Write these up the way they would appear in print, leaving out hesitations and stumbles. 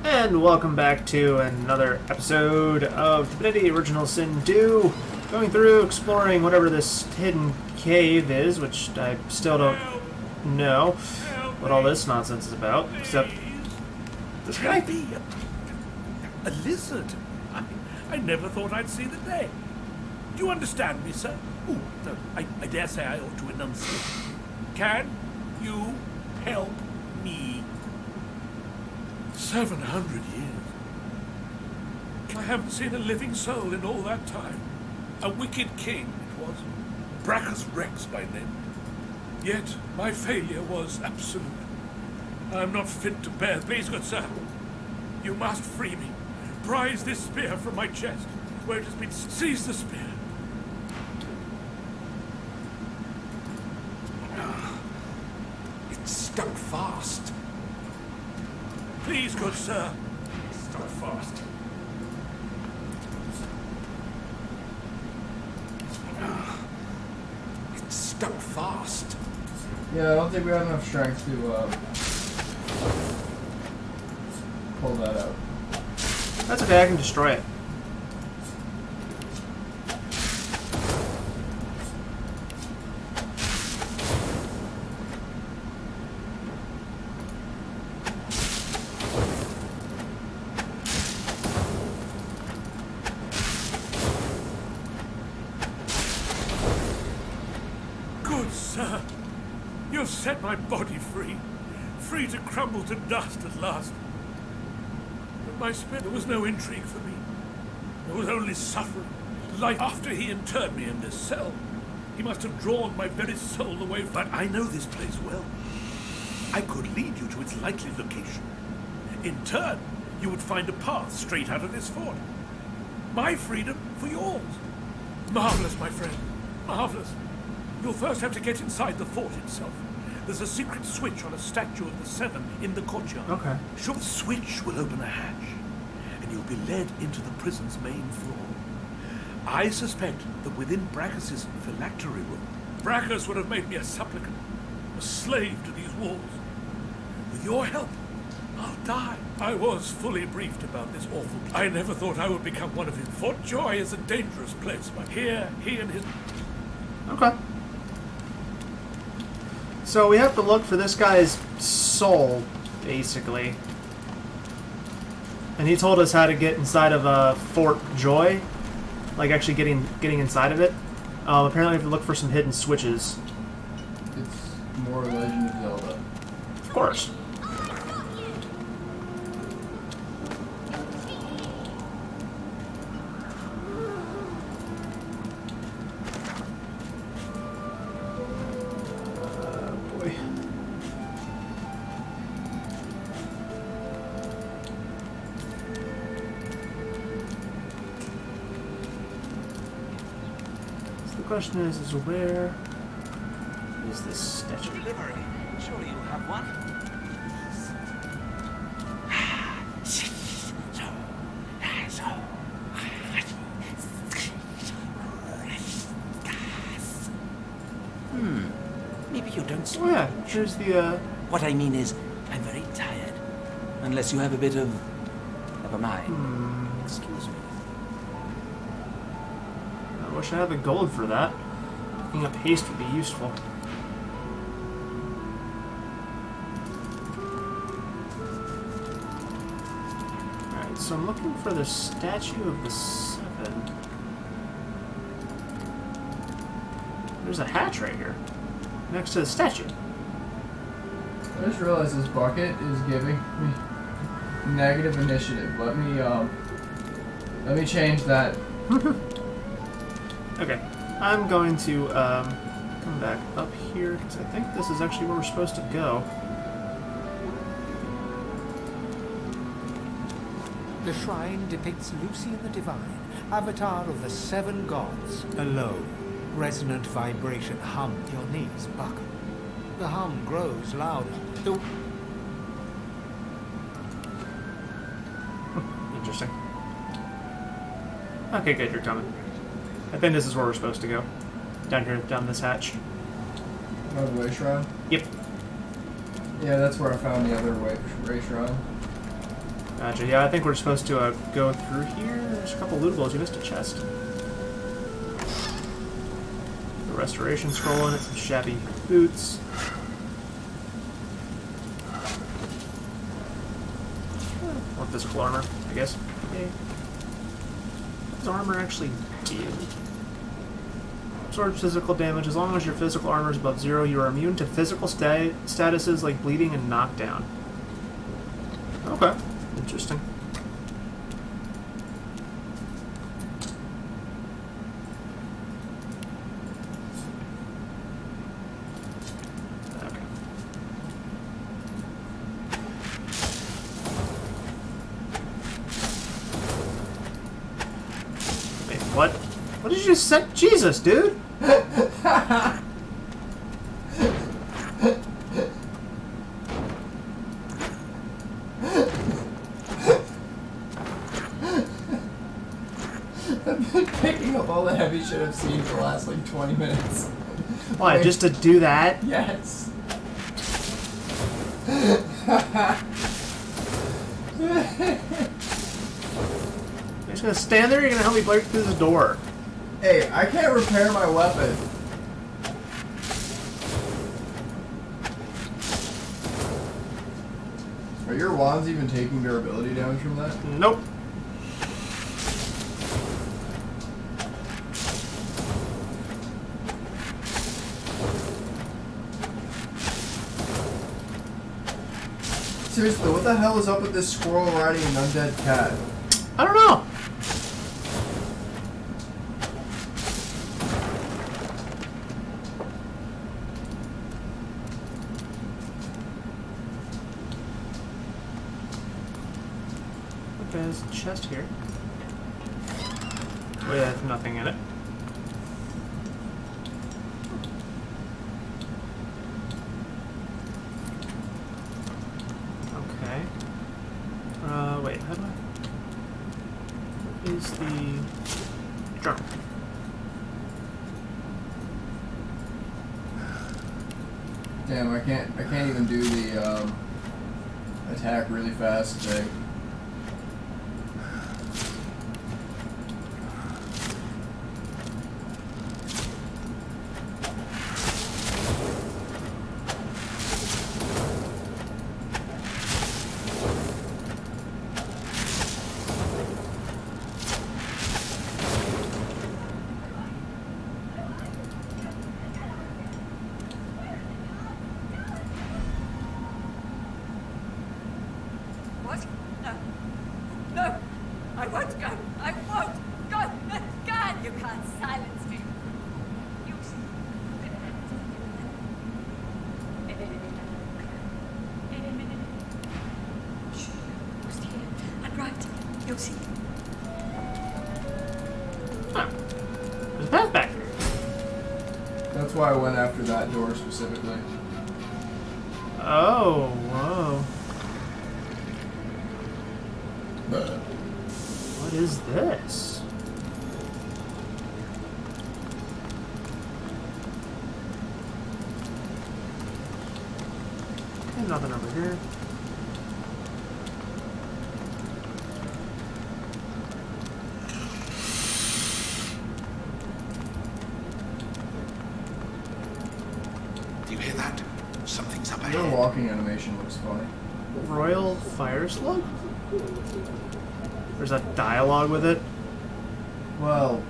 And welcome back to another episode of Divinity Original Sin 2. Going through, exploring whatever this hidden cave is, which I still don't know what all this nonsense is about, except this guy. A lizard? I never thought I'd see the day. Do you understand me, sir? Ooh, no, I dare say I ought to enunciate. Can you help me? 700 years. I haven't seen a living soul in all that time. A wicked king it was. Brachus Rex by name. Yet my failure was absolute. I am not fit to bear. Please, good sir, you must free me. Prise this spear from my chest, where it has been. Seize the spear. It's stuck fast. Please, good sir. Stuck fast. It's stuck fast. Yeah, I don't think we have enough strength to pull that out. That's okay, I can destroy it. Good sir, you have set my body free. Free to crumble to dust at last. But my spirit, there was no intrigue for me. There was only suffering. Life after he interred me in this cell. He must have drawn my very soul away. But I know this place well. I could lead you to its likely location. In turn, you would find a path straight out of this fort. My freedom for yours. Marvelous, my friend. Marvelous. You'll first have to get inside the fort itself. There's a secret switch on a statue of the Seven in the courtyard. Okay. Sure, the switch will open a hatch, and you'll be led into the prison's main floor. I suspect that within Brachus's phylactery room, Brachus would have made me a supplicant, a slave to these walls. With your help, I'll die. I was fully briefed about this awful place. I never thought I would become one of his. Fort Joy is a dangerous place, but here, he and his... Okay. So we have to look for this guy's soul, basically. And he told us how to get inside of Fort Joy. Like actually getting inside of it. Apparently we have to look for some hidden switches. It's more Legend of Zelda. Of course. Boy. So the question is where is this statue? Delivery. Surely you have one. Maybe you don't Oh yeah, here's the What I mean is, I'm very tired. Unless you have a bit of... Never mind. Excuse me. I wish I had the gold for that. Picking up haste would be useful. Alright, so I'm looking for the statue of the Seven. There's a hatch right here. Next to the statue. I just realized this bucket is giving me negative initiative. Let me change that. Okay. I'm going to come back up here because I think this is actually where we're supposed to go. The shrine depicts Lucian the Divine, avatar of the seven gods, alone. Resonant vibration hum, your knees buckle. The hum grows louder. Interesting. Okay, good, you're coming. I think this is where we're supposed to go. Down here, down this hatch. Oh, the way shrine? Yep. Yeah, that's where I found the other way shrine. Gotcha. Yeah, I think we're supposed to go through here. There's a couple lootables. You missed a chest. The restoration scroll in it, some shabby boots. More physical armor, I guess. Yay. What does armor actually do? Absorbs physical damage. As long as your physical armor is above 0, you are immune to physical statuses like bleeding and knockdown. Okay. Interesting. Okay. Wait, what? What did you just say? Jesus, dude! I've been picking up all the heavy shit I've seen for the last like 20 minutes. Why, Like, just to do that? Yes. You're just gonna stand there? You're gonna help me break through the door. Hey, I can't repair my weapon. Are your wands even taking durability damage from that? Nope. Seriously, what the hell is up with this squirrel riding an undead cat? I don't know. Okay, there's a chest here. With nothing in it. Okay. Wait, how do I... What is the... Drum. Damn, I can't even do the attack really fast thing. What? No. No! I won't go! I won't go! God, you can't silence me! You... Shh. Who's here? I'm right. You'll see. Huh. There's a path back here. That's why I went after that door specifically. Oh, whoa. What is this? Okay, nothing over here. Do you hear that? Something's up Your ahead. walking animation looks funny. Royal Fire Slug? There's that dialogue with it. Well,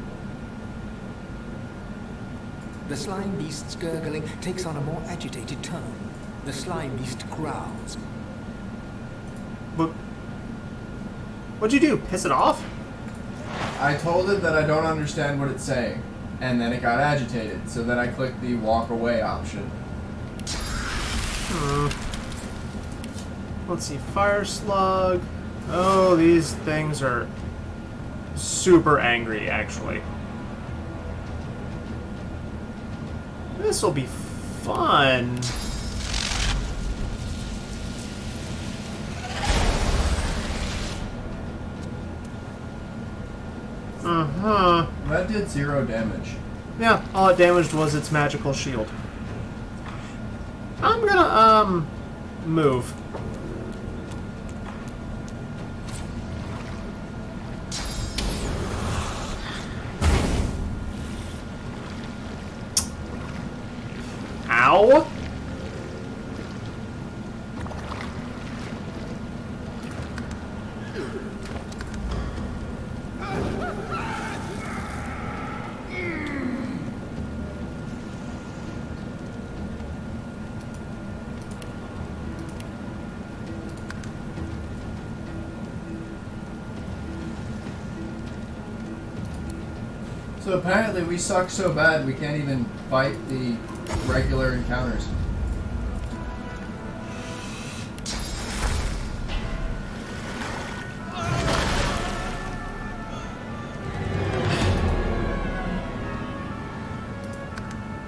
The slime beast's gurgling takes on a more agitated tone. The slime beast growls. But what'd you do? Piss it off? I told it that I don't understand what it's saying, and then it got agitated, so then I clicked the walk away option. Let's see. Fire Slug. Oh, these things are super angry, actually. This will be fun. That did 0 damage. Yeah, all it damaged was its magical shield. I'm gonna, move. hell? So apparently we suck so bad we can't even fight the regular encounters.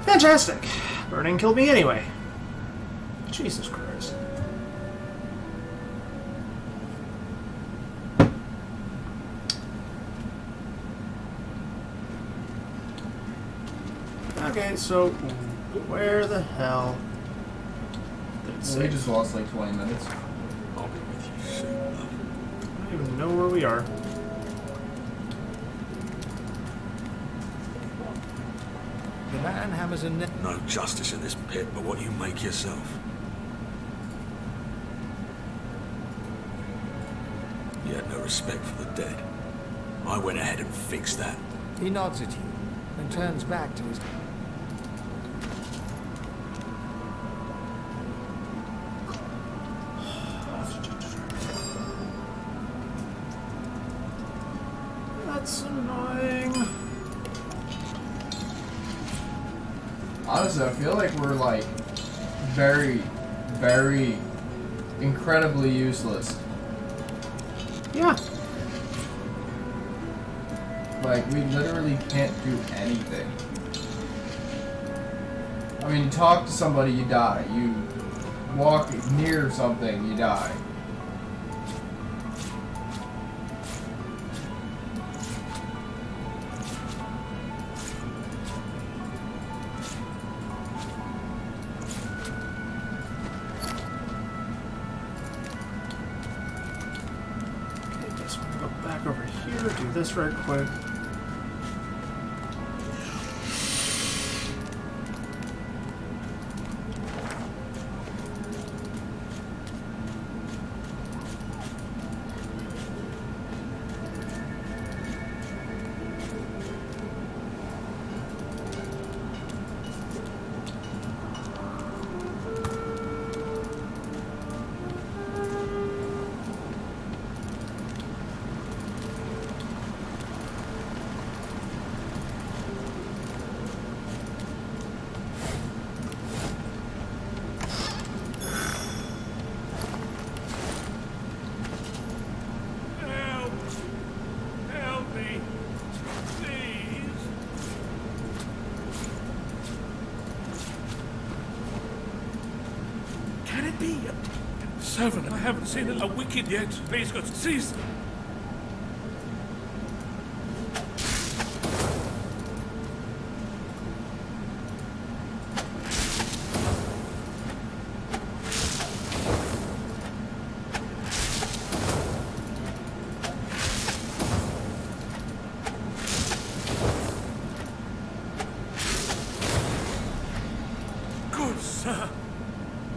Fantastic. Burning killed me anyway. Jesus Christ. Okay, so where the hell did it Well, say? we just lost like 20 minutes. I'll be with you soon, love. I don't even know where we are. The man hammers a net. No justice in this pit but what you make yourself. You had no respect for the dead. I went ahead and fixed that. He nods at you and turns back to his... That's annoying. Honestly, I feel like we're like very, very incredibly useless. Yeah. Like, we literally can't do anything. I mean, you talk to somebody, you die. You walk near something, you die. Okay, guess we'll go back over here, do this right quick. Help! Help me! Please! Can it be a servant? I haven't seen a wicked yet. Please, God, seize them. Good sir.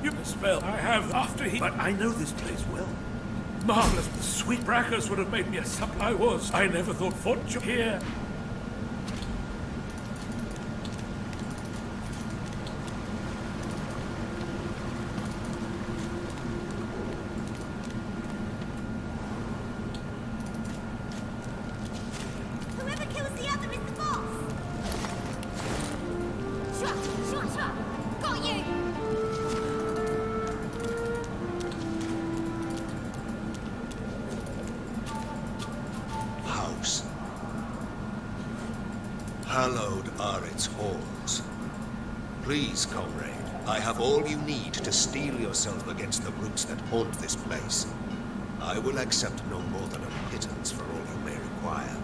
You spell I have after he, but I know this place well. Marvelous, the sweet Brackers would have made me a supper. I never thought fortune here. Whoever kills the other is the boss! Shut! Got you! House. Hallowed are its halls. Please, comrade, I have all you need to steel yourself against the brutes that haunt this place. I will accept no more than a pittance for all you may require.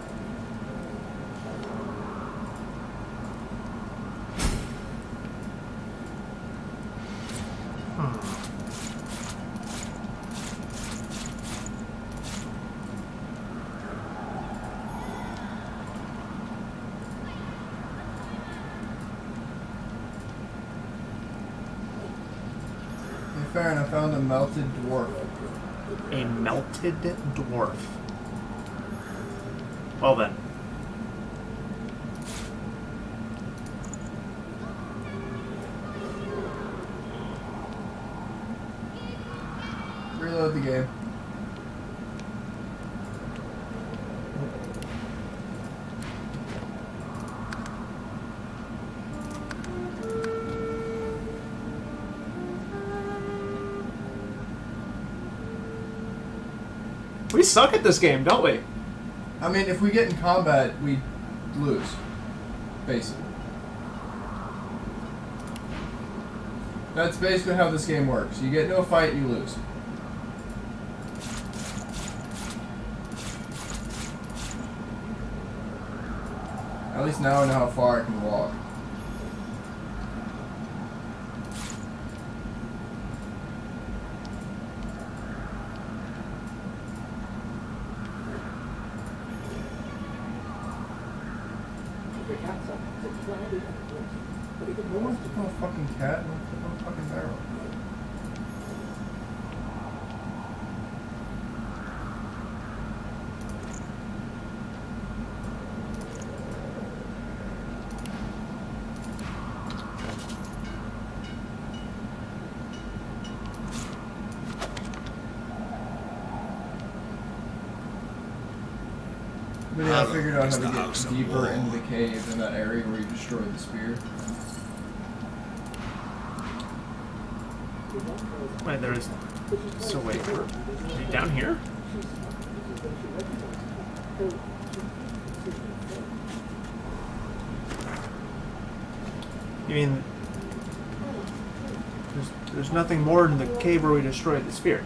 Farron, I found a melted dwarf. A melted dwarf. Well then. Reload the game. We suck at this game, don't we? I mean, if we get in combat, we lose. Basically. That's basically how this game works. You get into a fight, you lose. At least now I know how far I can walk. No fucking cat, no fucking barrel. But yeah, I figured out how to get deeper into the cave in that area where you destroyed the spear. Wait, there is. So wait, are you down here? You mean there's nothing more in the cave where we destroyed the spear?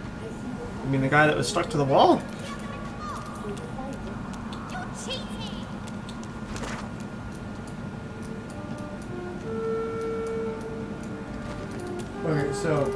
You mean the guy that was stuck to the wall? You're cheating! Okay, so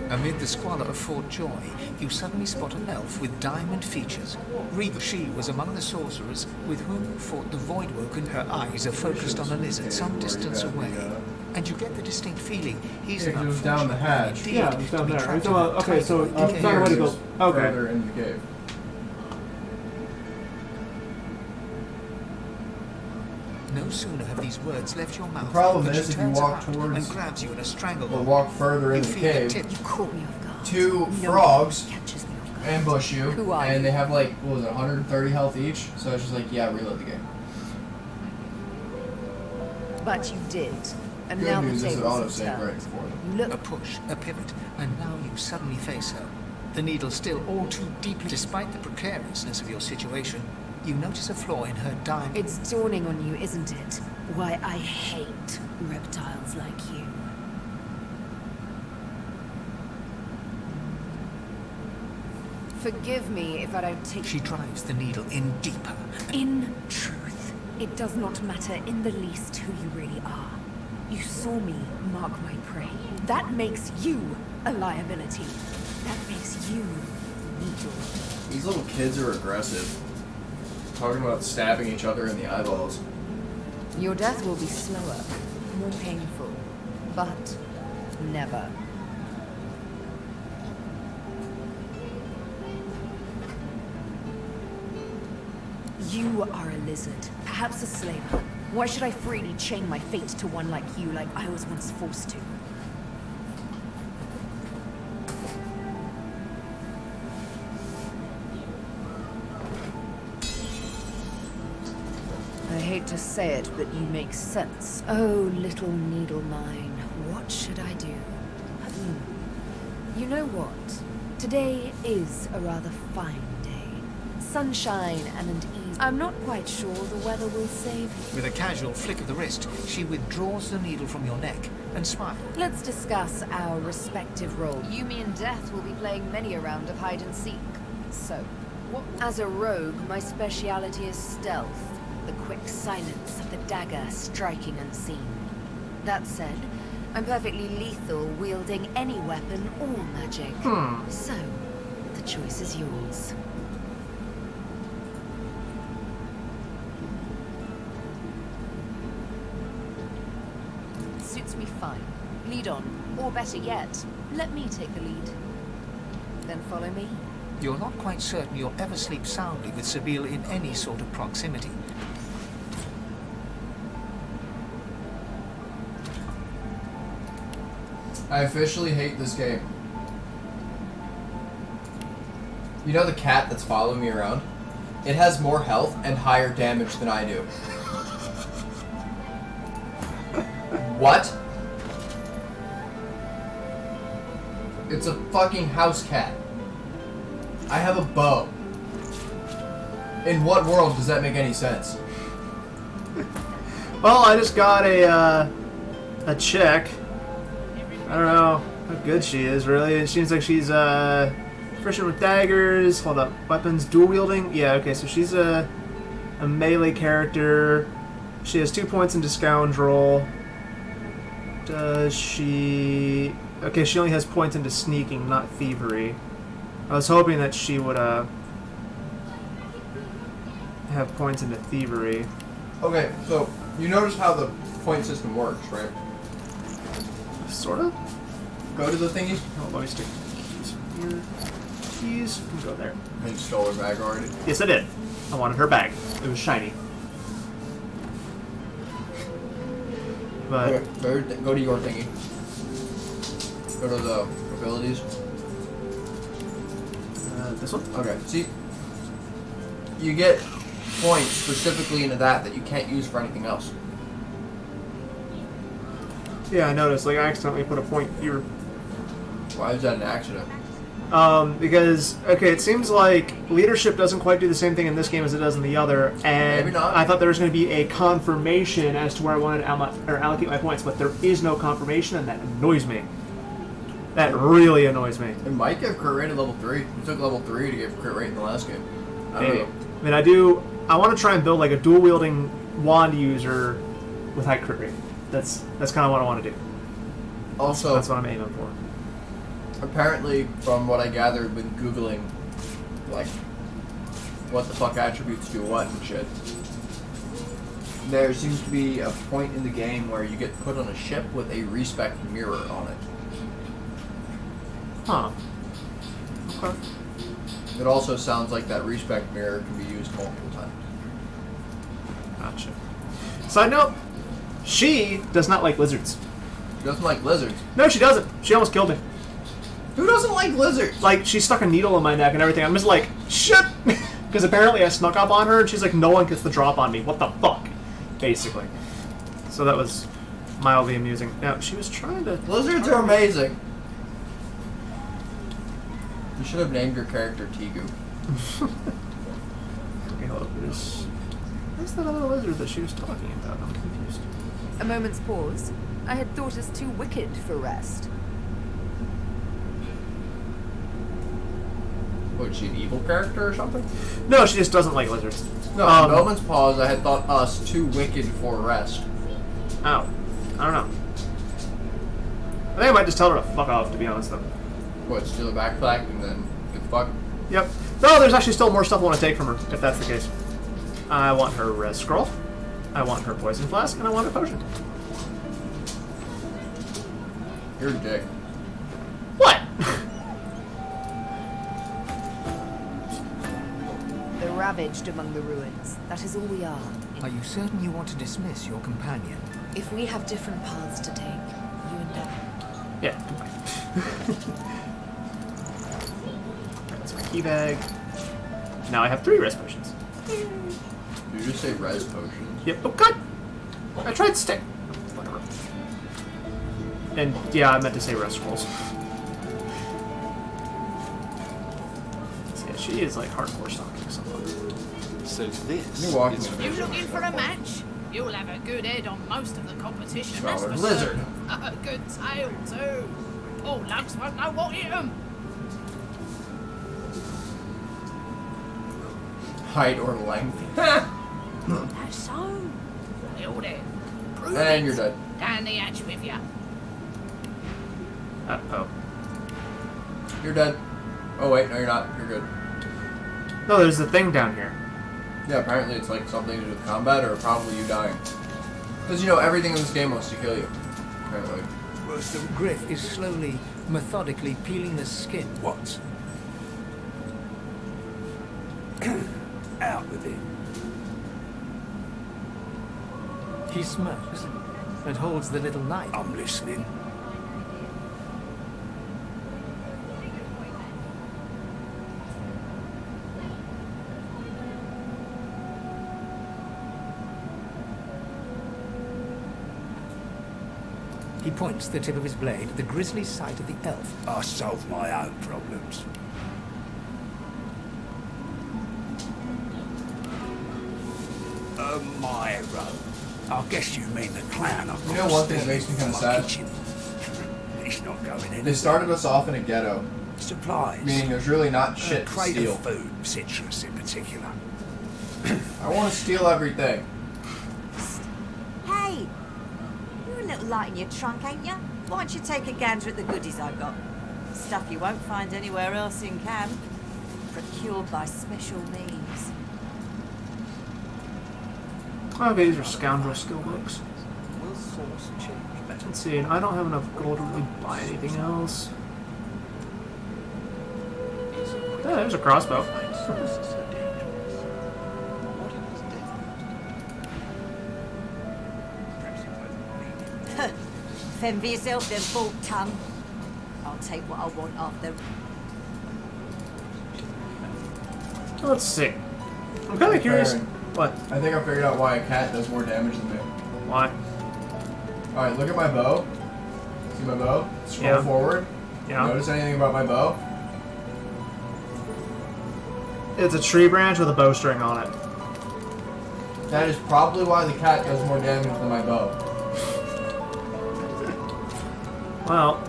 Amid the squalor of Fort Joy, you suddenly spot an elf with diamond features. Reba, she was among the sorcerers with whom you fought the Voidwoken. Her eyes are focused on a lizard some distance away, and you get the distinct feeling he's an it was down the unfortunate hatch. indeed Yeah, it was to down be there. trapped It's all- in a okay, so tight up you found a way to here go. is Okay. further in the cave. No sooner have these words left your mouth, The problem than she is if you turns walk around towards- and grabs you in a Or stranglehold. walk further in You the feel the cave, tip You caught me off guard. two No frogs one catches me off guard. ambush you, Who are and you? they have like, what was it, 130 health each? So it's just like, yeah, reload the game. But you did. And Good now news the is it tables auto-saved have right turned. before them. You look A push, a pivot, and now you suddenly face her. The needle still all too deeply. Despite the precariousness of your situation, you notice a flaw in her diamond. It's dawning on you, isn't it? Why I hate reptiles like you. Forgive me if I don't take... She drives the needle in deeper. In truth, it does not matter in the least who you really are. You saw me mark my prey. That makes you a liability. That makes you needle. These little kids are aggressive. Talking about stabbing each other in the eyeballs. Your death will be slower, more painful, but never. You are a lizard, perhaps a slaver. Why should I freely chain my fate to one like you, like I was once forced to? I hate to say it, but you make sense. Oh, little needle mine, what should I do? You know what? Today is a rather fine day. Sunshine and an ease. I'm not quite sure the weather will save you. With a casual flick of the wrist, she withdraws the needle from your neck and smiles. Let's discuss our respective roles. You, me, and Death will be playing many a round of hide and seek. So, as a rogue, my speciality is stealth. the quick silence of the dagger striking unseen. That said, I'm perfectly lethal wielding any weapon or magic. So, the choice is yours. Suits me fine. Lead on. Or better yet, let me take the lead. Then follow me. You're not quite certain you'll ever sleep soundly with Sabine in any sort of proximity. I officially hate this game. You know the cat that's following me around? It has more health and higher damage than I do. What? It's a fucking house cat. I have a bow. In what world does that make any sense? Well, I just got a check. I don't know how good she is, really. It seems like she's proficient with daggers. Hold up, weapons, dual wielding. Yeah, okay, so she's a melee character. She has 2 points into scoundrel. Does she? Okay, she only has points into sneaking, not thievery. I was hoping that she would have points into thievery. Okay, so you notice how the point system works, right? Sort of. Go to the thingy. Oh, let me stick keys here. Keys. And go there. And you stole her bag already. Yes, I did. I wanted her bag. It was shiny. But Okay, go to your thingy. Go to the abilities. this one. Okay, see? You get points specifically into that you can't use for anything else. Yeah, I noticed. Like, I accidentally put a point here. Why is that an accident? Because, okay, it seems like leadership doesn't quite do the same thing in this game as it does in the other, and Maybe not. I thought there was going to be a confirmation as to where I wanted to allocate my points, but there is no confirmation, and that annoys me. That really annoys me. It might give crit rate at level 3. You took level 3 to give crit rate in the last game. I don't Maybe. know. I want to try and build like a dual-wielding wand user with high crit rate. That's kind of what I want to do. Also, That's what I'm aiming for. apparently, from what I gathered when Googling, like, what the fuck attributes do what and shit, there seems to be a point in the game where you get put on a ship with a respec mirror on it. Huh. Okay. It also sounds like that respec mirror can be used multiple times. Gotcha. Side note, she does not like lizards. She doesn't like lizards. No, she doesn't. She almost killed me. Who doesn't like lizards? Like, she stuck a needle in my neck and everything. I'm just like, shit! Because apparently I snuck up on her and she's like, no one gets the drop on me. What the fuck? Basically. So that was mildly amusing. Now, she was trying to... Lizards are amazing. You should have named your character Tigu. Okay, hold up. Where's that other lizard that she was talking about? I'm confused. A moment's pause. I had thought us too wicked for rest. What, is she an evil character or something? No, she just doesn't like lizards. No, a moment's pause, I had thought us too wicked for rest. Oh. I don't know. I think I might just tell her to fuck off, to be honest, though. What, steal a backpack and then get the fuck? Yep. No, there's actually still more stuff I want to take from her, if that's the case. I want her red scroll. I want her poison flask, and I want her potion. You're a dick. What? The ravaged among the ruins. That is all we are. Are you certain you want to dismiss your companion? If we have different paths to take, you and I. Yeah. That's my key bag. Now I have 3 rest potions. Did you just say res potions? Yep. Oh, God! I tried stick. Whatever. And, yeah, I meant to say rest scrolls. Yeah, she is, like, hardcore stalking someone. So this You're walking is with You looking for a match? You'll have a good head on most of the competition, that's for lizard. certain. A good tail, too. All lugs won't know what hit 'em. Height or length. That's so. Well then. Prove And it. you're dead. Down the hatch with you. Uh-oh. You're dead. Oh wait, no you're not. You're good. No, there's the thing down here. Yeah, apparently it's like something to do with combat or probably you dying. Because you know, everything in this game wants to kill you. Apparently. Griff is slowly, methodically peeling the skin. What? Out with it. He smirks and holds the little knife. I'm listening. He points the tip of his blade at the grisly sight of the elf. I solve my own problems. Myro. I guess you mean the clown. You know one thing that makes me kind of sad? He's not going in. They started us off in a ghetto, Supplies. meaning there's really not A shit to crate steal. of food, citrus in particular. I want to steal everything. Hey! You're a little light in your trunk, ain't you? Why don't you take a gander at the goodies I've got? Stuff you won't find anywhere else in camp. Procured by special means. Okay, these are scoundrel skill books. Let's see, and I don't have enough gold to really buy anything else. Yeah, there's a crossbow. Fend for yourself, then, forked tongue. I'll take what I want after. Let's see. I'm kind of curious. Baron. What? I think I figured out why a cat does more damage than me. Why? Alright, look at my bow. See my bow? Scroll Yeah. forward. Yeah. Notice anything about my bow? It's a tree branch with a bowstring on it. That is probably why the cat does more damage than my bow. Well,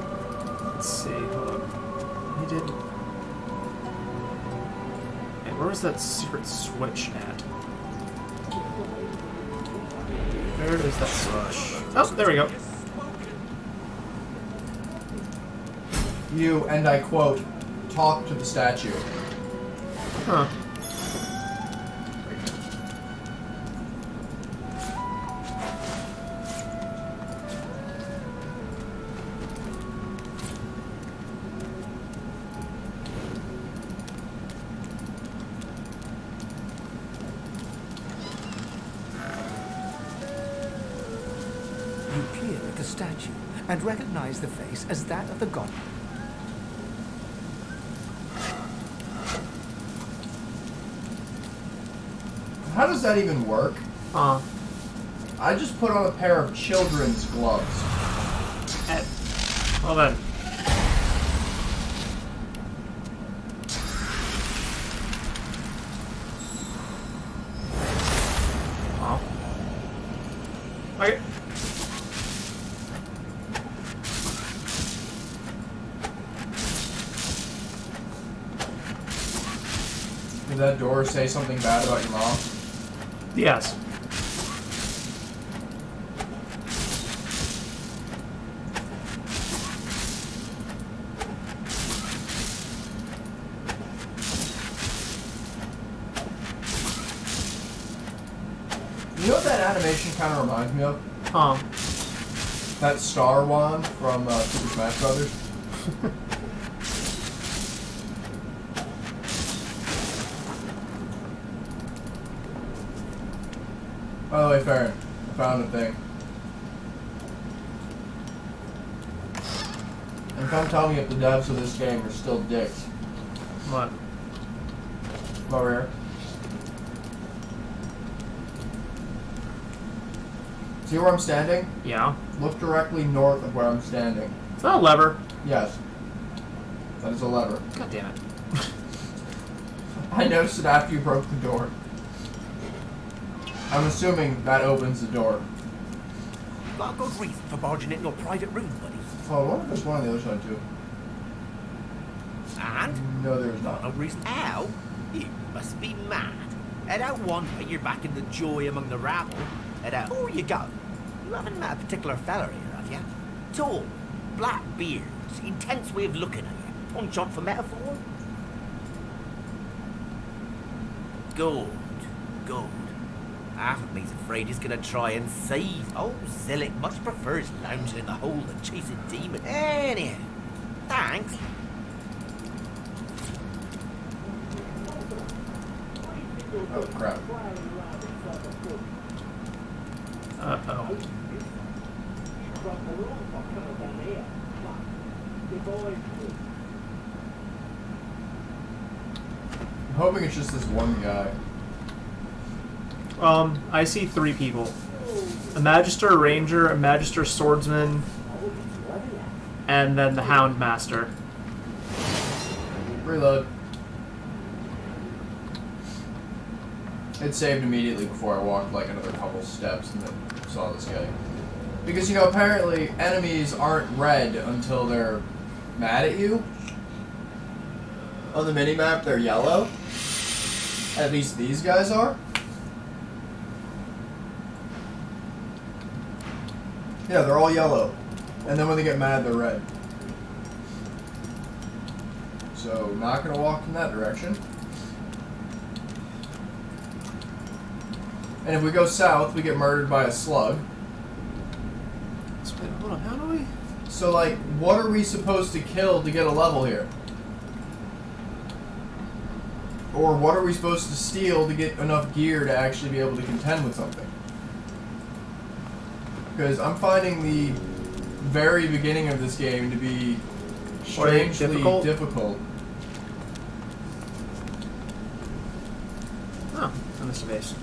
let's see. Hold on. He didn't. Hey, where was that secret switch at? Where is that switch? Oh, there we go. You, and I quote, talk to the statue. Huh. You peer at the statue and recognize the face as that of the god. How does that even work? Huh. I just put on a pair of children's gloves. Well then. Oh. Okay. Did that door say something bad about your mom? Yes. You know what that animation kind of reminds me of? Huh. That star wand from Super Smash Brothers. By the way, Farron, I found a thing. And come tell me if the devs of this game are still dicks. What? Come over here. See where I'm standing? Yeah. Look directly north of where I'm standing. Is that a lever? Yes. That is a lever. God damn it. I noticed it after you broke the door. I'm assuming that opens the door. Got a good reason for barging into your private room, buddy. Oh, I wonder if there's one on the other side too. And? No, there's not. No reason. Ow! You must be mad. I don't wonder you're back in the joy among the rabble. Before you go, you haven't met a particular fella here, have you? Tall, black beards, intense way of looking at you. Punch up for metaphor? Good, good. Half of me's afraid he's gonna try and save. Oh, Zillick much prefers lounging in the hole than chasing demons. Anyhow, thanks. Oh, crap. Uh-oh. I'm hoping it's just this one guy. I see 3 people. A Magister, a Ranger, a Magister Swordsman, and then the Hound Master. Reload. It saved immediately before I walked like another couple steps and then saw this guy. Because, you know, apparently enemies aren't red until they're mad at you. On the minimap, they're yellow. At least these guys are. Yeah, they're all yellow. And then when they get mad, they're red. So, not gonna walk in that direction. And if we go south, we get murdered by a slug. So wait, hold on, how do we? So, like, what are we supposed to kill to get a level here? Or what are we supposed to steal to get enough gear to actually be able to contend with something? Because I'm finding the very beginning of this game to be strangely difficult. Oh, I missed a base.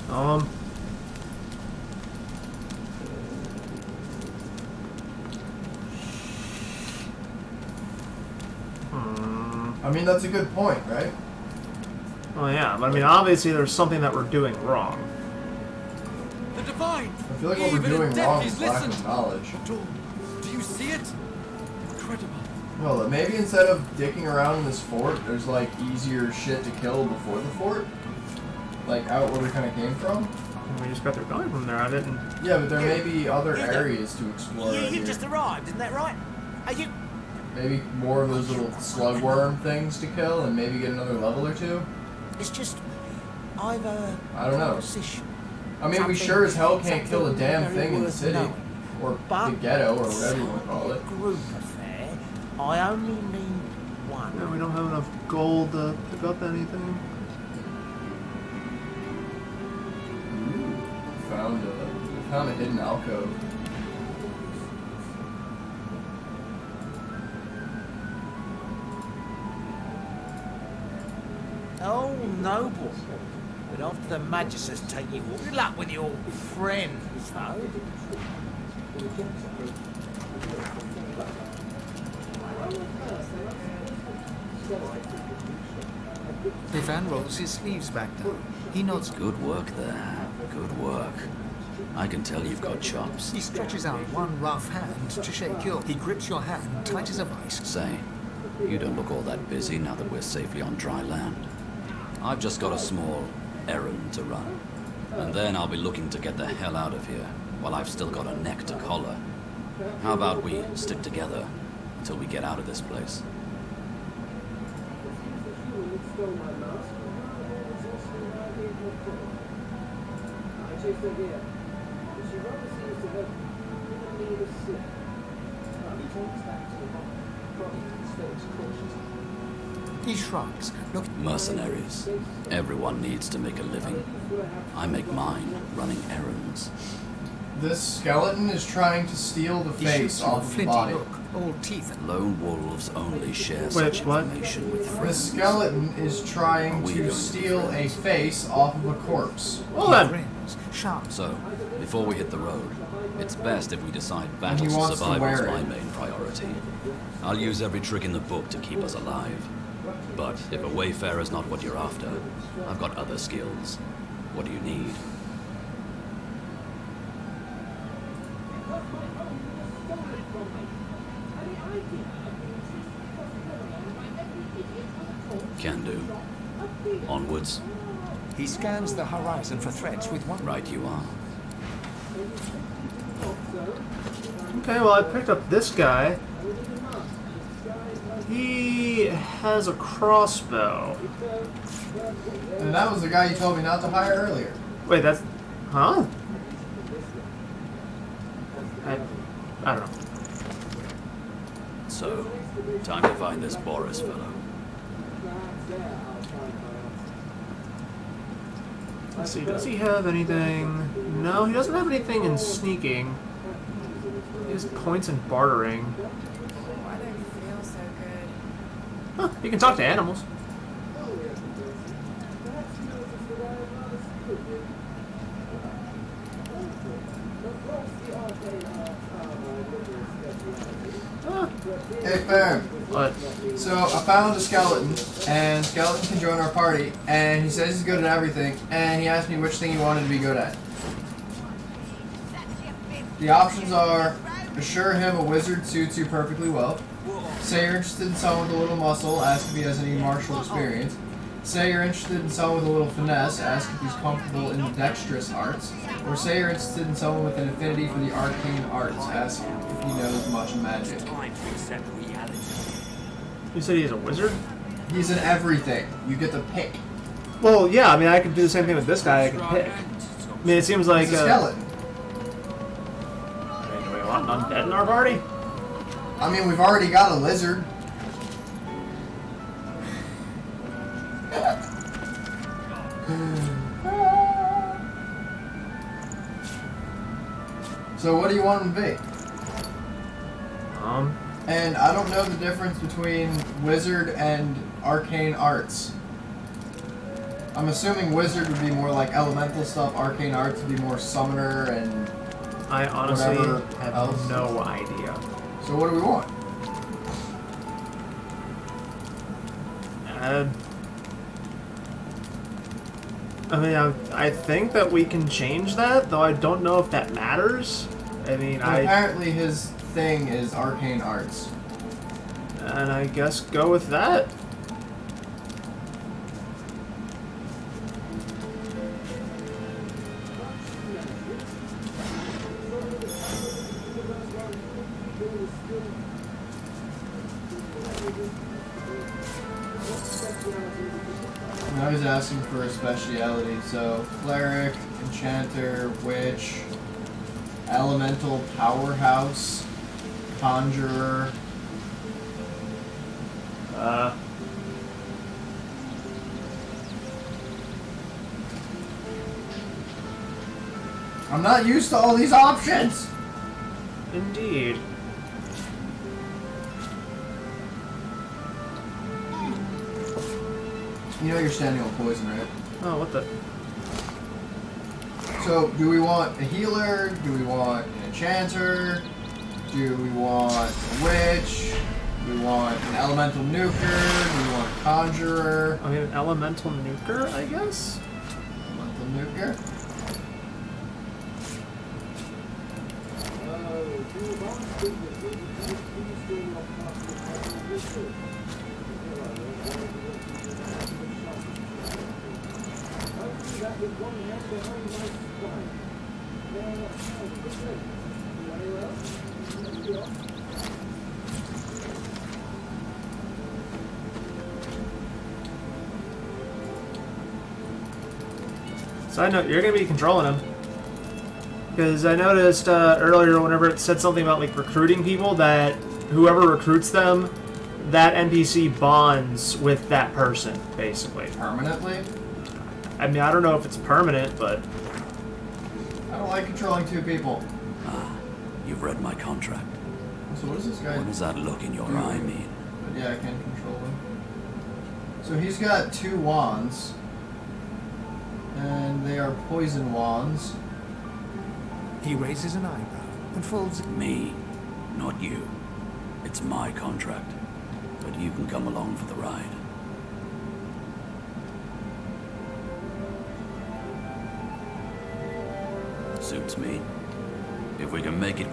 Oh. I mean, that's a good point, right? Oh yeah, but I mean, obviously there's something that we're doing wrong. The Divine! I feel like what we're doing wrong is lack of knowledge. Do you see it? Incredible. Well, maybe instead of dicking around in this fort, there's like easier shit to kill before the fort? Like out where we kind of came from? We just got there going from there, I didn't... Yeah, but there may be other areas to explore out You here. just arrived, isn't that right? Are you... Maybe more of those little slugworm things to kill and maybe get another level or 2? It's just... I've a... I don't know. Position. I mean, we sure as hell can't kill a damn thing in the city. Or the ghetto, or whatever you want to call it. Group affair. I only need one. Yeah, we don't have enough gold to pick up anything. Found a hidden alcove. Oh, noble. But after the Magisters take you all, good luck with your friends, though. Ivan rolls his sleeves back down. He nods. Good work there. Good work. I can tell you've got chops. He stretches out one rough hand to shake your. He grips your hand tight as a vice. Say, you don't look all that busy now that we're safely on dry land. I've just got a small errand to run. And then I'll be looking to get the hell out of here while I've still got a neck to collar. How about we stick together until we get out of this place? He shrugs. Look. Mercenaries. Everyone needs to make a living. I make mine running errands. This skeleton is trying to steal the face off of the body. All teeth. Lone wolves only share such information with The friends. skeleton is trying to steal a face off of a corpse. Well then. So, before we hit the road, it's best if we decide he battle wants to survival is wear my it. main priority. I'll use every trick in the book to keep us alive. But if a wayfarer's not what you're after, I've got other skills. What do you need? Can do. Onwards. He scans the horizon for threats with one. Right you are. Okay, well I picked up this guy. He has a crossbow. And that was the guy you told me not to hire earlier. Wait, that's... Huh? I don't know. So, time to find this Boris fellow. Let's see, does he have anything? No, he doesn't have anything in sneaking. He has points in bartering. Why don't you feel so good? Huh, he can talk to animals. Hey, fam. What? So I found a skeleton, and skeleton can join our party, and he says he's good at everything, and he asked me which thing he wanted to be good at. The options are: assure him a wizard suits you perfectly well. Say you're interested in someone with a little muscle, ask if he has any martial experience. Say you're interested in someone with a little finesse, ask if he's comfortable in the dexterous arts. Or say you're interested in someone with an affinity for the arcane arts, ask if he knows much magic. You said he's a wizard? He's in everything. You get to pick. Well, yeah, I mean, I could do the same thing with this guy. I could pick. I mean, it seems like... He's a skeleton. Do we want an undead in our party? I mean, we've already got a lizard. So what do you want him to be? And I don't know the difference between wizard and arcane arts. I'm assuming wizard would be more like elemental stuff, arcane arts would be more summoner and I honestly whatever have else. no idea. So what do we want? I mean, I think that we can change that, though I don't know if that matters. I mean, Apparently his thing is arcane arts. And I guess go with that. Now he's asking for a speciality, so cleric, enchanter, witch, elemental powerhouse, conjurer. I'm not used to all these options! Indeed. You know you're standing on poison, right? Oh, what the? So, do we want a healer? Do we want an enchanter? Do we want a witch? Do we want an elemental nuker? Do we want a conjurer? I mean, an elemental nuker, I guess? Elemental nuker? Side note, you're going to be controlling him. Because I noticed earlier whenever it said something about like recruiting people, that whoever recruits them, that NPC bonds with that person, basically. Permanently? I mean, I don't know if it's permanent, but... I don't like controlling two people. Ah, you've read my contract. So what does this guy... What does that look in your eye mean? But yeah, I can control him. So he's got 2 wands. And they are poison wands. He raises an eyebrow and folds... Me, not you. It's my contract. But you can come along for the ride. Suits me. If we can make it...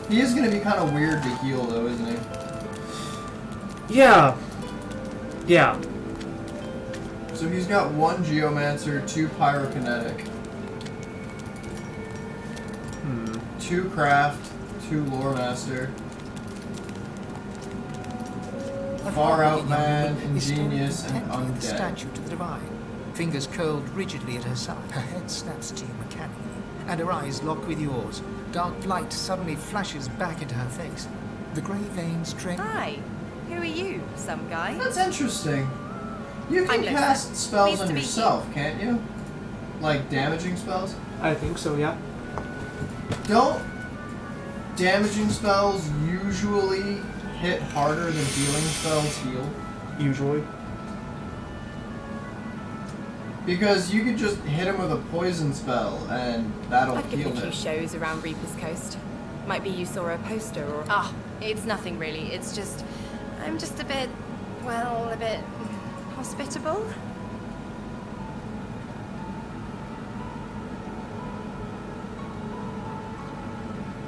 He is gonna be kind of weird to heal, though, isn't he? Yeah. Yeah. So he's got 1 Geomancer, 2 Pyrokinetic, 2 Craft, 2 Lore Master, Far Out Man, Ingenious, and Undead. Statue to the divine, fingers curled rigidly at her side. Her head snaps to you mechanically, and her eyes lock with yours. Dark light suddenly flashes back into her face. The grey veins train. Hi. Who are you? Some guy? That's interesting. You can I'm cast Lisa. spells Pleased on to meet yourself, can't you? Like damaging spells? I think so, yeah. Don't damaging spells usually hit harder than healing spells heal? Usually. Because you could just hit him with a poison spell and that'll I've heal given a few him. shows around Reaper's Coast. Might be you saw a poster or... Ah, it's nothing really. It's just... I'm just a bit... well, a bit... hospitable.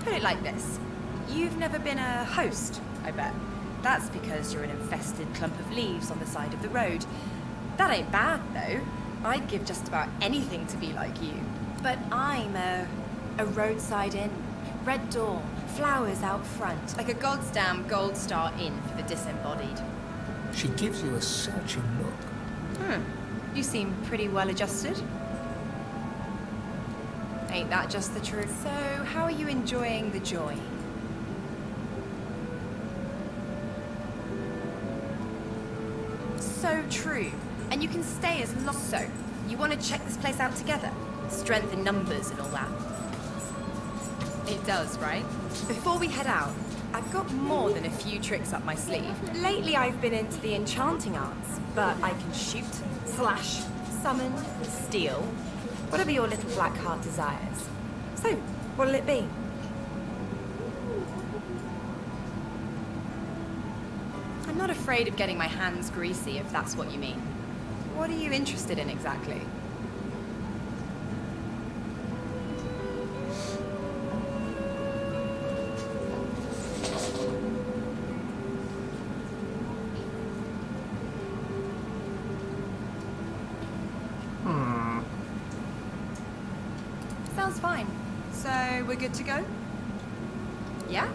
Put it like this. You've never been a host, I bet. That's because you're an infested clump of leaves on the side of the road. That ain't bad, though. I'd give just about anything to be like you. But I'm a roadside inn. Red door, flowers out front. Like a goddamn gold star inn for the disembodied. She gives you a searching look. You seem pretty well adjusted. Ain't that just the truth? So, how are you enjoying the joy? So true. And you can stay as long. So, you want to check this place out together? Strength in numbers and all that. It does, right? Before we head out, I've got more than a few tricks up my sleeve. Lately, I've been into the enchanting arts, but I can shoot, slash, summon, steal, whatever your little black heart desires. So, what'll it be? I'm not afraid of getting my hands greasy, if that's what you mean. What are you interested in exactly? Sounds fine. So, we're good to go? Yeah?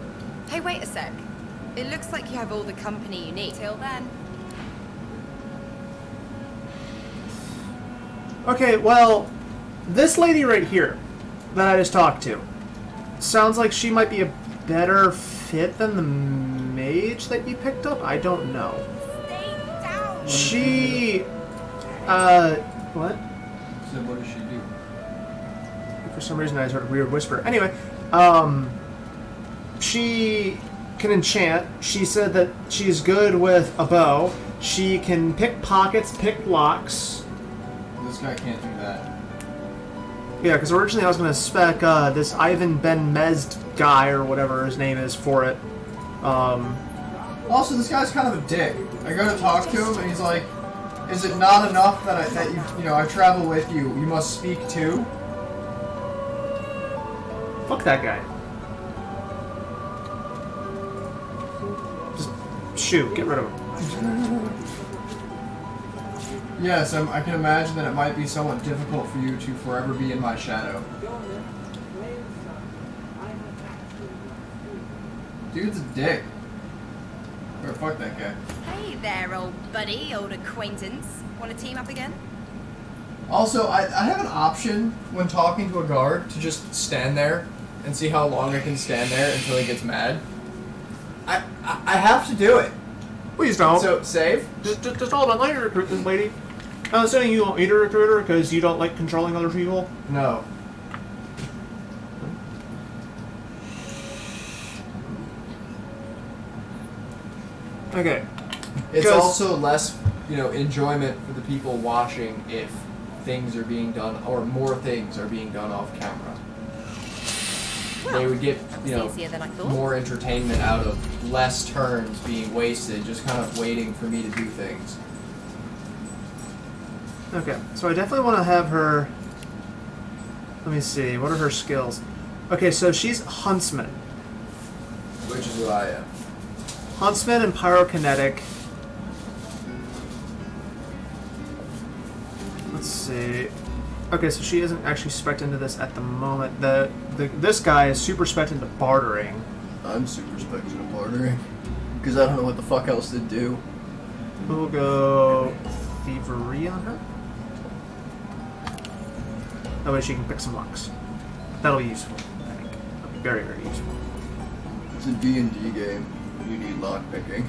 Hey, wait a sec. It looks like you have all the company you need. Till then. Okay, well, this lady right here that I just talked to sounds like she might be a better fit than the mage that you picked up. I don't know. Stay down. She, what? So what does she do? For some reason I just heard a weird whisper. Anyway, she can enchant. She said that she's good with a bow. She can pick pockets, pick locks. This guy can't do that. Yeah, because originally I was going to spec this Ivan Ben Mezd guy, or whatever his name is, for it. Also, this guy's kind of a dick. I go to talk to him, and he's like, "Is it not enough that I travel with you? You must speak too." Fuck that guy. Just shoot, get rid of him. Yes, I can imagine that it might be somewhat difficult for you to forever be in my shadow. Dude's a dick. Or fuck that guy. Hey there, old buddy, old acquaintance. Want to team up again? Also, I have an option when talking to a guard to just stand there and see how long I can stand there until he gets mad. I have to do it. Please don't. So, save? Just hold on, let me recruit this lady. I'm assuming you want me to recruit her because you don't like controlling other people? No. Okay. It's 'Cause- also less, enjoyment for the people watching if things are being done, or more things are being done off camera. They would get, Easier than I thought. more entertainment out of less turns being wasted, just kind of waiting for me to do things. Okay, so I definitely want to have her... Let me see, what are her skills? Okay, so she's huntsman. which is what I am. Huntsman and pyrokinetic. Let's see. Okay, so she isn't actually spec'd into this at the moment. This guy is super spec'd into bartering. I'm super spec'd into bartering. Because I don't know what the fuck else to do. We'll go thievery on her. That way she can pick some locks. That'll be useful, I think. That'll be very, very useful. It's a D&D game. You need lock picking.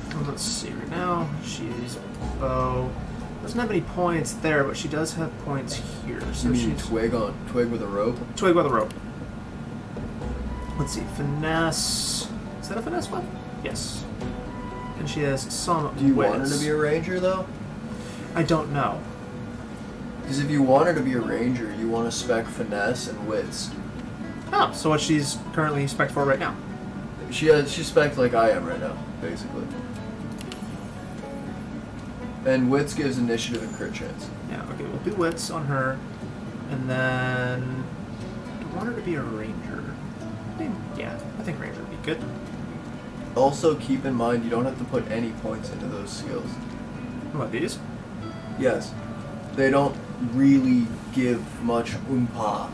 Well, let's see. Right now, she's bow. Doesn't have any points there, but she does have points here. So you mean she's twig with a rope? twig with a rope. Let's see. Finesse. Is that a finesse one? Yes. And she has some. Do you wits. want her to be a ranger though? I don't know. Because if you want her to be a ranger, you want to spec finesse and wits. Oh, so what she's currently spec'd for right now? She's spec'd like I am right now, basically. And wits gives initiative and crit chance. Yeah. Okay. We'll do wits on her, and then do I want her to be a ranger? I think ranger would be good. Also, keep in mind you don't have to put any points into those skills. What, these? Yes. They don't really give much oompa.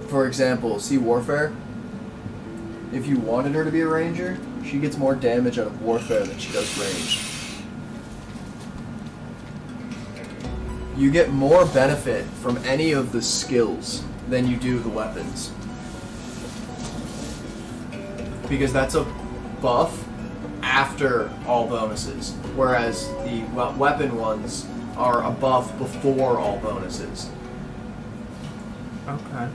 For example, see warfare? If you wanted her to be a ranger, she gets more damage out of warfare than she does ranged. You get more benefit from any of the skills than you do the weapons. Because that's a buff after all bonuses, whereas the weapon ones are a buff before all bonuses. Okay.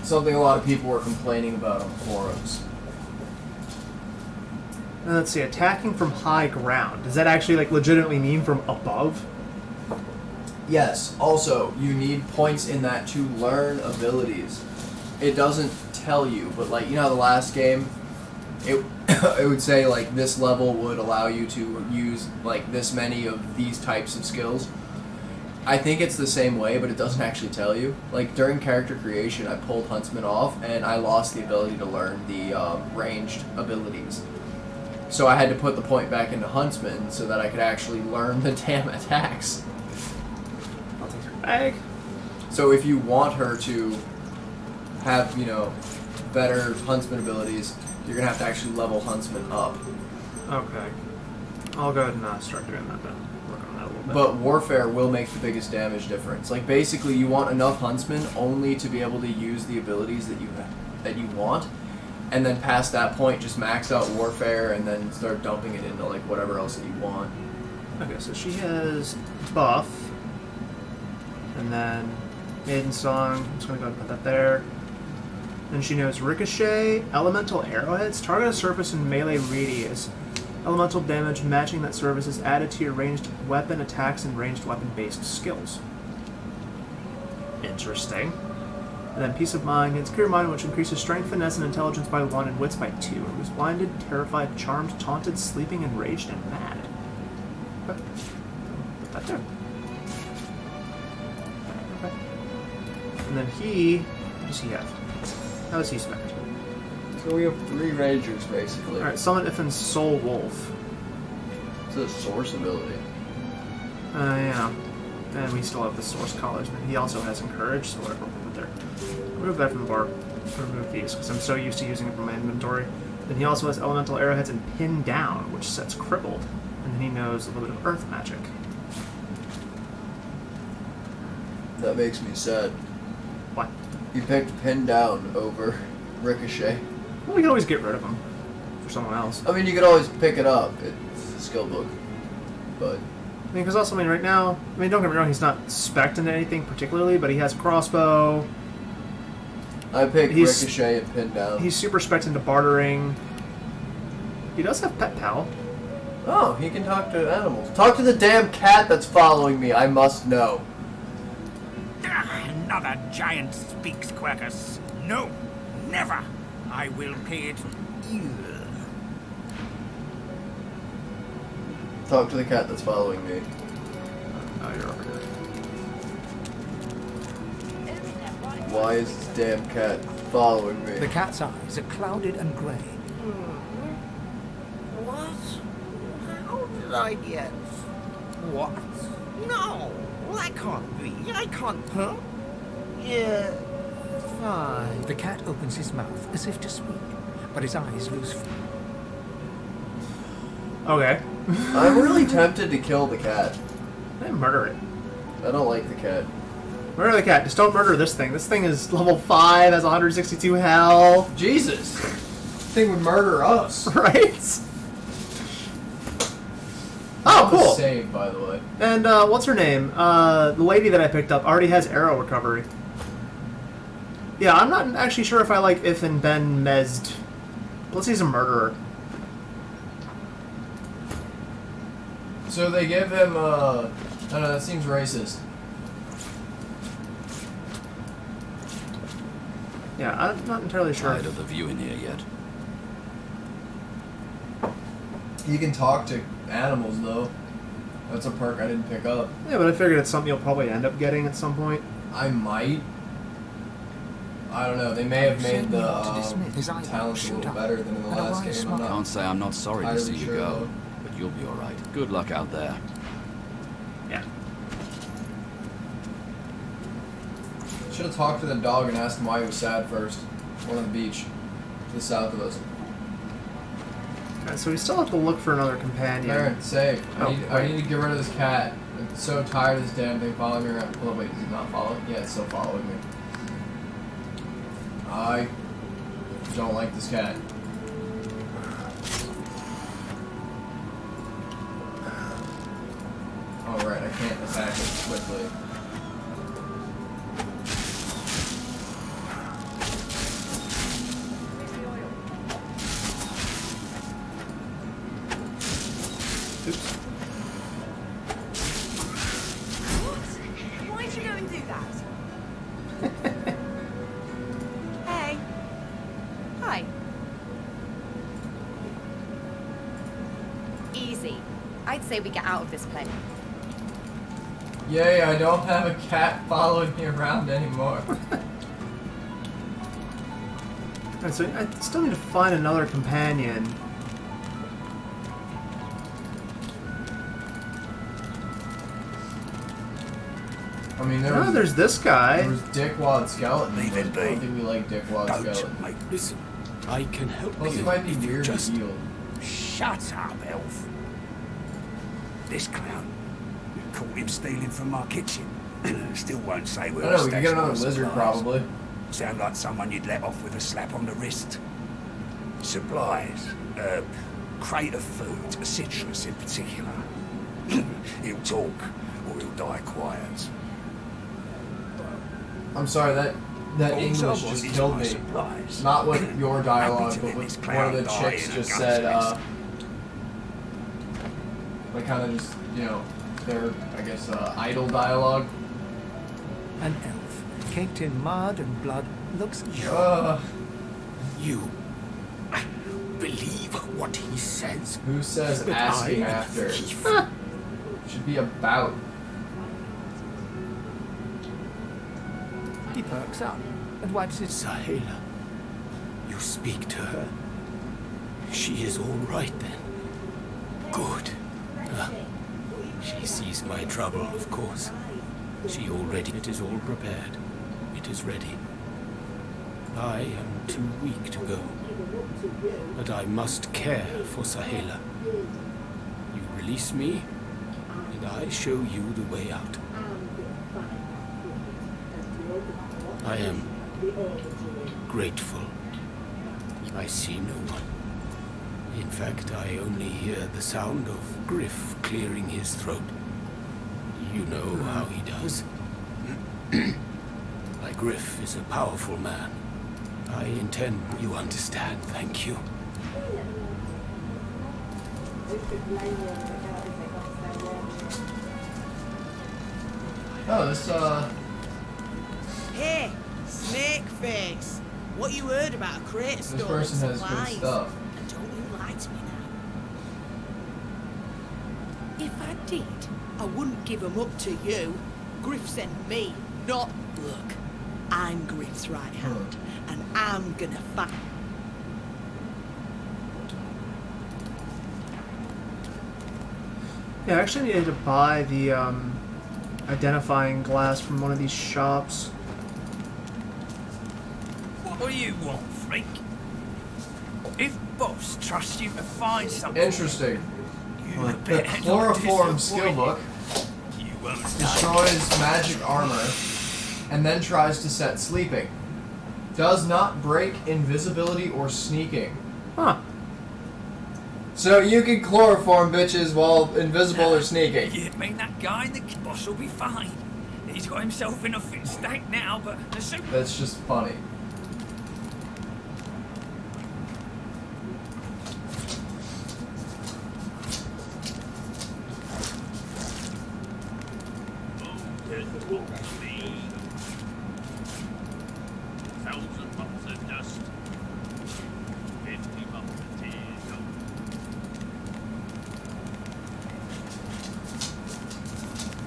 Something a lot of people were complaining about on the forums. And let's see, attacking from high ground. Does that actually like legitimately mean from above? Yes. Also, you need points in that to learn abilities. It doesn't tell you, but like, you know, the last game, it would say like this level would allow you to use like this many of these types of skills. I think it's the same way, but it doesn't actually tell you. Like during character creation, I pulled Huntsman off, and I lost the ability to learn the ranged abilities. So I had to put the point back into Huntsman so that I could actually learn the damn attacks. I'll take her bag. So if you want her to have, you know, better Huntsman abilities, you're gonna have to actually level Huntsman up. Okay. I'll go ahead and start doing that then. Work on that a little bit. But warfare will make the biggest damage difference. Like basically, you want enough Huntsmen only to be able to use the abilities that you want, and then past that point, just max out warfare and then start dumping it into like whatever else that you want. Okay, so she has buff, and then Maiden Song. I'm just gonna go ahead and put that there. Then she knows Ricochet, Elemental Arrowheads, target a surface in melee radius. Elemental damage matching that surface is added to your ranged weapon attacks and ranged weapon-based skills. Interesting. And then Peace of Mind gains Clear Mind, which increases strength, finesse, and intelligence by 1 and wits by 2. It was blinded, terrified, charmed, taunted, sleeping, enraged, and mad. Okay. Put that there. Okay. And then what does he have? How is he spec? So we have 3 rangers basically. Alright, summon Iffin's Soul Wolf. It's a source ability. Yeah. And we still have the Source College, but he also has Encourage, so whatever, we'll put there. Remove that from the bar. Remove these, because I'm so used to using it from my inventory. Then he also has Elemental Arrowheads and Pin Down, which sets Crippled. And then he knows a little bit of Earth Magic. That makes me sad. What? You picked Pin Down over Ricochet. Well, we can always get rid of him for someone else. I mean, you could always pick it up. It's a skill book. But I mean, because also, right now, don't get me wrong, he's not spec'd into anything particularly, but he has Crossbow. I picked Ricochet and Pin Down. He's super spec'd into Bartering. He does have Pet Pal. Oh, he can talk to animals. Talk to the damn cat that's following me. I must know. Another giant speaks, Quercus. No, never. I will pay it ill. Talk to the cat that's following me. Oh, you're over here. Why is this damn cat following me? The cat's eyes are clouded and grey. What? How did I get? What? No, that can't be. I can't. Huh? Yeah, fine. The cat opens his mouth as if to speak, but his eyes lose. Okay. I'm really tempted to kill the cat. And murder it. I don't like the cat. Murder the cat. Just don't murder this thing. This thing is level 5, has 162 health. Jesus! This thing would murder us. Right? Oh, cool. Saved, by the way. And what's her name? The lady that I picked up already has arrow recovery. Yeah, I'm not actually sure if I like If and Ben Mezd. Let's see, he's a murderer. So they give him, I don't know, that seems racist. Yeah, I'm not entirely sure. Tired of the view in here yet? You can talk to animals, though. That's a perk I didn't pick up. Yeah, but I figured it's something you'll probably end up getting at some point. I might. I don't know. They may have made the talents a little better than in the last game. I'm not Can't say I'm not sorry to see you sure, go, though. but you'll be all right. Good luck out there. Yeah. Should have talked to the dog and asked him why he was sad first. One on the beach, to the south of us. Alright, so we still have to look for another companion. Aaron, save. Oh, I need to get rid of this cat. I'm so tired of this damn thing following me around. Oh, wait, does it not follow? Yeah, it's still following me. I don't like this cat. Alright, I can't attack it quickly. Oops. Why'd you go and do that? Hey. Hi. Easy. I'd say we get out of this place. Yay, I don't have a cat following me around anymore. Alright, so I still need to find another companion. I mean, There's this guy. There was Dickwad Skeleton. Leave it be. I don't think we like Dickwad Don't, Skeleton. mate. Listen, I can help Plus, you. it might be if you weird just to heal. Shut up, elf. This clown, you caught him stealing from my kitchen. Still won't say where I don't know, we can get another lizard probably. Sound like someone you'd let off with a slap on the wrist. Supplies, crate of food, citrus in particular. He'll talk, or he'll die quiet. I'm sorry, that All English I want just is killed my me. supplies. Not what your dialogue, Happy to but let what this one clown of the die chicks in a just gun's said, nest. like kind of just, you know, their, I guess, idle dialogue. An elf, caked in mud and blood, looks You believe what he says? Who says But asking I am after? thief. Should be about. He perks up and wipes his... Sahela, you speak to her. She is all right then. Good. She sees my trouble, of course. She already... It is all prepared. It is ready. I am too weak to go. But I must care for Sahela. You release me, and I show you the way out. I am grateful. I see no one. In fact, I only hear the sound of Griff clearing his throat. You know how he does. My Griff is a powerful man. I intend you understand, thank you. Oh, this, Hey, snake face. What you heard about a crate of this stolen person has supplies? good stuff. And don't you lie to me now. If I did, I wouldn't give 'em up to you. Griff sent me, not look. I'm Griff's right hand, and I'm gonna fight. Yeah, I actually needed to buy the identifying glass from one of these shops. What do you want, freak? If boss trusts you to find something... Interesting. You The better not chloroform disappoint skill book him. You won't destroys magic armor and then tries to set sleeping. Does not break invisibility or sneaking. Huh. So you can chloroform bitches while invisible or sneaking. You mean that guy in the boss will be fine. He's got himself in a fit state now, but as soon... That's just funny.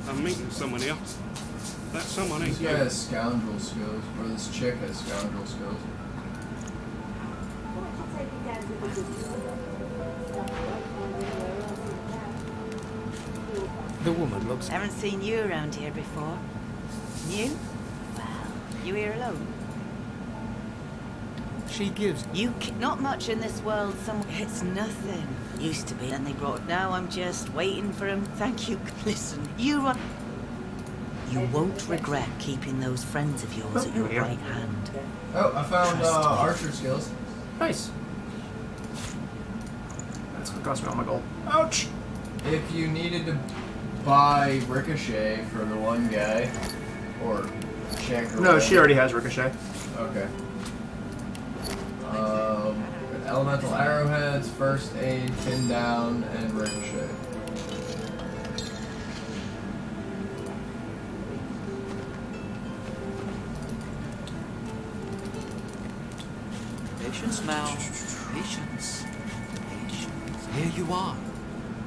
I'm meeting someone here. That someone ain't This guy has scoundrel skills, or this chick has scoundrel skills. The woman looks... Haven't seen you around here before. New? Well, you here alone? She gives... Not much in this world. It's nothing. Used to be. Then they brought... Now I'm just waiting for him. Thank you. Listen, you run... You won't regret keeping those friends of yours at your right hand. Oh, I found archer skills. Nice. That's gonna cost me all my gold. Ouch! If you needed to buy Ricochet for the one guy, or check or No, whatever. she already has Ricochet. Okay. Elemental arrowheads, first aid, pin down, and Ricochet. Patience now. Patience. Patience. Here you are.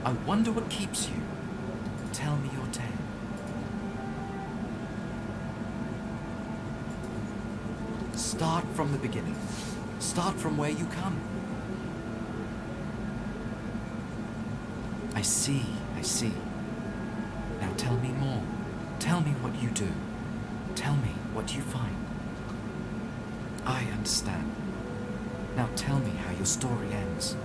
I wonder what keeps you. Tell me your tale. Start from the beginning. Start from where you come. I see, I see. Now tell me more. Tell me what you do. Tell me what you find. I understand. Now tell me how your story ends.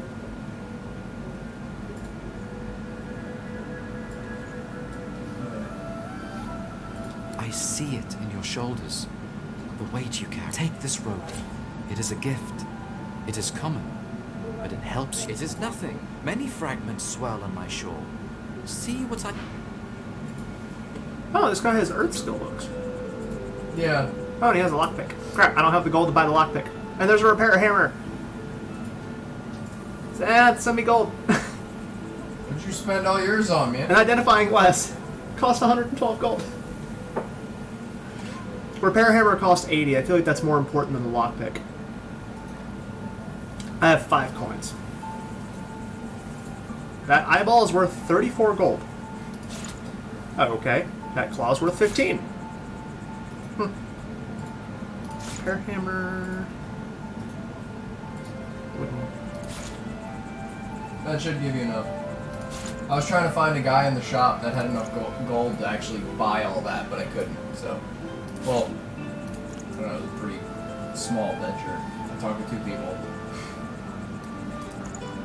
I see it in your shoulders. The weight you carry. Take this rope. It is a gift. It is common, but it helps you. It is nothing. Many fragments swirl on my shore. See what I... Oh, this guy has Earth skill books. Yeah. Oh, and he has a lockpick. Crap, I don't have the gold to buy the lockpick. And there's a repair hammer. Send me gold. What'd you spend all yours on, man? An identifying glass. Cost 112 gold. Repair hammer cost 80. I feel like that's more important than the lockpick. I have 5 coins. That eyeball is worth 34 gold. Oh, okay. That claw's worth 15. Repair hammer. Wooden. That should give you enough. I was trying to find a guy in the shop that had enough gold to actually buy all that, but I couldn't, so... Well, I don't know, it was a pretty small venture. I talked to 2 people.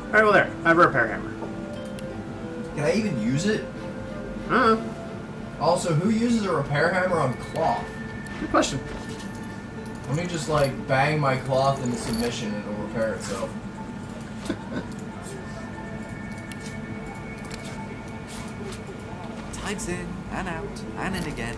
Alright, well there. I have a repair hammer. Can I even use it? Uh-huh. Also, who uses a repair hammer on cloth? Good question. Let me just, like, bang my cloth into submission and it'll repair itself. Tides in, and out, and in again.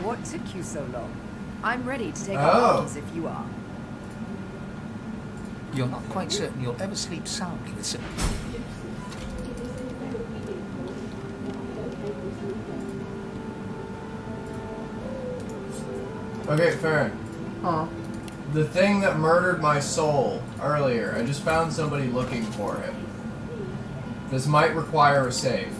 What took you so long? I'm ready to take Oh. up arms if you are. You're not quite certain you'll ever sleep soundly with some... Okay, fair. Aw. The thing that murdered my soul earlier. I just found somebody looking for him. This might require a save.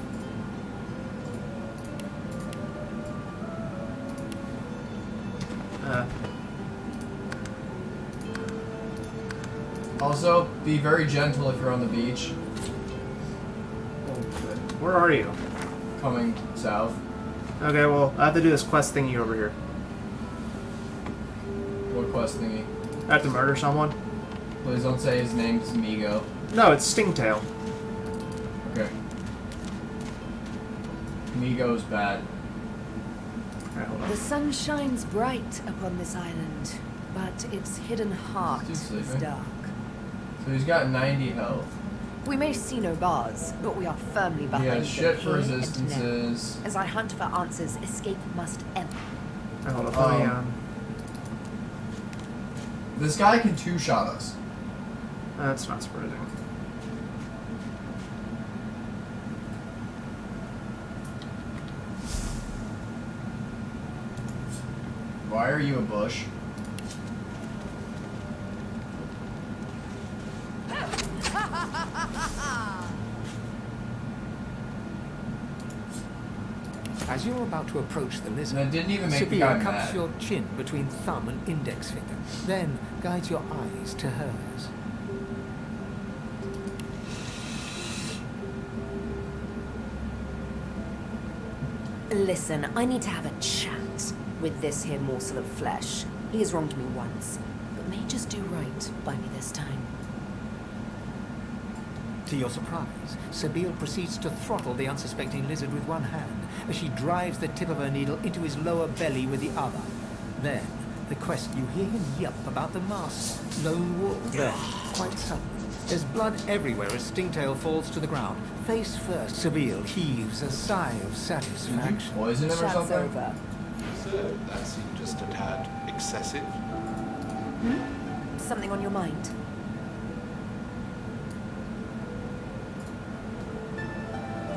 Also, be very gentle if you're on the beach. Where are you? Coming south. Okay, well, I have to do this quest thingy over here. What quest thingy? I have to murder someone. Please don't say his name's Migo. No, it's Stingtail. Okay. Migo's bad. Alright, hold on. The sun shines bright upon this island, but its hidden heart Is he is sleeping? dark. So he's got 90 health. We may see no bars, but we are firmly He behind has them shit here and now. resistances. As I hunt for answers, escape must end. Alright, hold on. Let me, This guy can two-shot us. that's not surprising. Why are you a bush? As you're about to approach the lizard, That didn't even make the guy Sabir cups mad. your chin between thumb and index finger, then guides your eyes to hers. Listen, I need to have a chat with this here morsel of flesh. He has wronged me once, but may just do right by me this time. To your surprise, Sabine proceeds to throttle the unsuspecting lizard with one hand as she drives the tip of her needle into his lower belly with the other. Then, the quest, you hear him yelp about the master, lone wolf. Quite suddenly, there's blood everywhere as Stingtail falls to the ground. Face first, Sabine heaves a sigh of satisfaction. Poison him or Chat's something? over. So that seemed just a tad excessive. Something on your mind?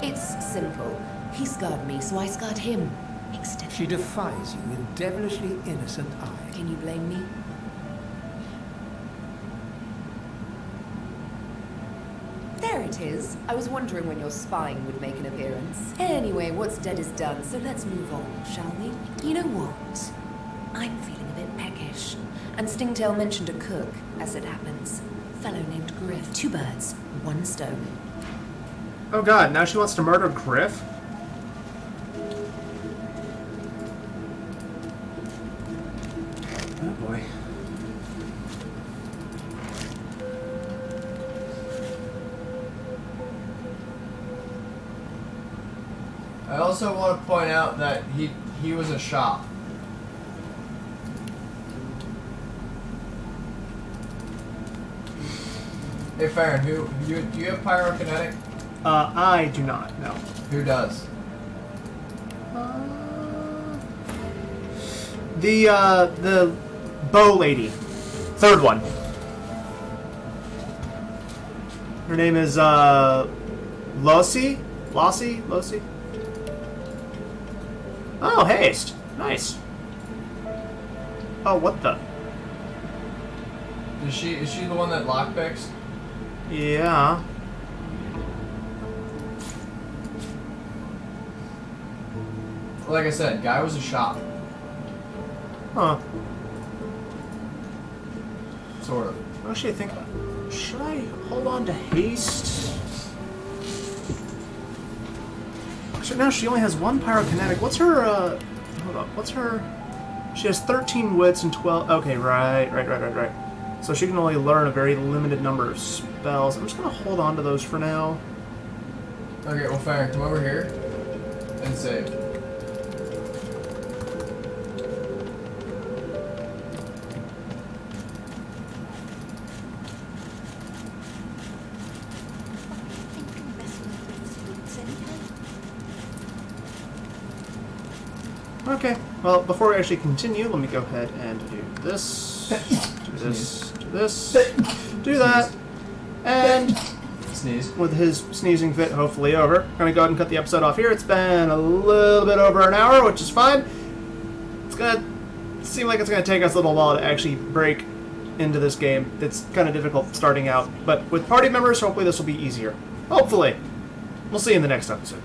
It's simple. He scarred me, so I scarred him. Extend. She defies you with devilishly innocent eyes. Can you blame me? There it is. I was wondering when your spine would make an appearance. Anyway, what's dead is done, so let's move on, shall we? You know what? I'm feeling a bit peckish. And Stingtail mentioned a cook, as it happens. Fellow named Griff. 2 birds, 1 stone. Oh god, now she wants to murder Griff? Oh boy. I also want to point out that he was a shop. Hey Farron, do you have pyrokinetic? I do not, no. Who does? The bow lady. 3rd one. Her name is, Lossie? Lossie? Oh, haste. Nice. Oh, what the? Is she the one that lockpicks? Yeah. Like I said, guy was a shop. Huh. Sort of. Actually, I think... Should I hold on to haste? Actually, no, she only has 1 pyrokinetic. What's her, Hold up. What's her... She has 13 wits and 12... Okay, right. So she can only learn a very limited number of spells. I'm just gonna hold on to those for now. Okay, well, Farron, come over here and save. Okay, well, before we actually continue, let me go ahead and do this, do this, do this, do that, and sneeze. With his sneezing fit hopefully over, I'm gonna go ahead and cut the episode off here. It's been a little bit over an hour, which is fine. It's gonna seem like it's gonna take us a little while to actually break into this game. It's kind of difficult starting out, but with party members, hopefully this will be easier. Hopefully. We'll see you in the next episode.